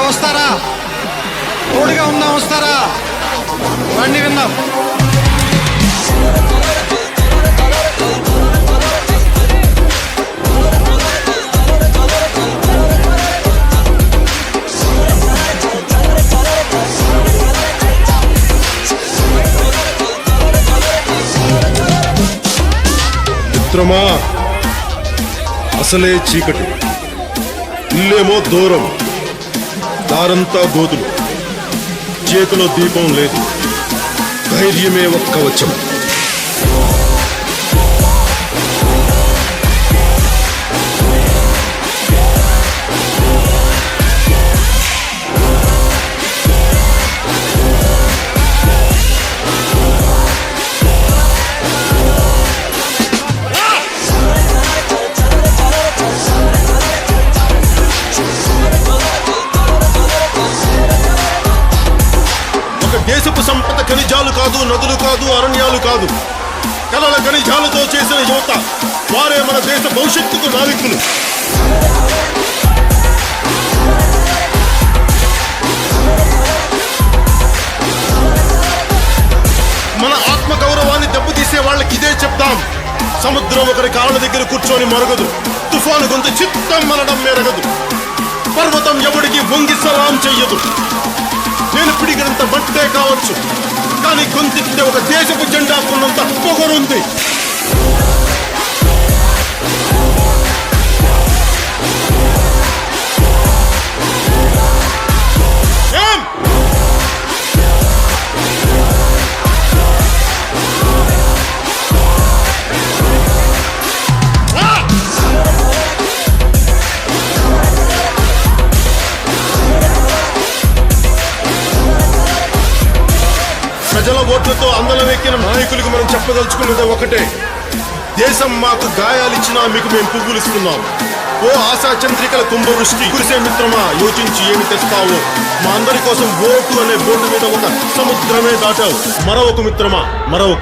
వస్తారా? తోడుగా ఉందాం, వస్తారా? రండి విందాం. మిత్రమా, అసలే చీకటి, ఇల్లేమో దూరం, దారంతా గోతులు, చేతిలో దీపం లేదు, ధైర్యమే ఒక్క వచ్చం. దేశపు సంపద ఖనిజాలు కాదు, నదులు కాదు, అరణ్యాలు కాదు, కలల ఖనిజాలతో చేసిన యువత, వారే మన దేశ భవిష్యత్తుకు నావికులు. మన ఆత్మ గౌరవాన్ని దెబ్బతీసే వాళ్ళకి ఇదే చెప్తాం. సముద్రం ఒకరి కాళ్ళ దగ్గర కూర్చొని మరగదు, తుఫాను గొంత చిత్తం మనడం మెరగదు, పర్వతం ఎవడికి వంగి సలాం చెయ్యదు. నేను పిడిగినంత బట్టే కావచ్చు, కానీ గొంతెత్తే ఒక దేశపు జెండా కొన్నంత పొగరుంది. ప్రజల ఓట్లతో అందలమెక్కిన నాయకులకు మనం చెప్పదలుచుకున్నది ఒకటే: దేశం మాకు గాయాలిచ్చినా మీకు మేము పువ్వులిస్తున్నాం. ఓ ఆశా చంద్రికల కుంభవృష్టి కురిసే మిత్రమా, యోచించి ఏమి తెస్తావో. మా అందరి కోసం ఓటు అనే బోర్డు మీద ఒక సముద్రమే దాటావు. మరొక మిత్రమా, మరొక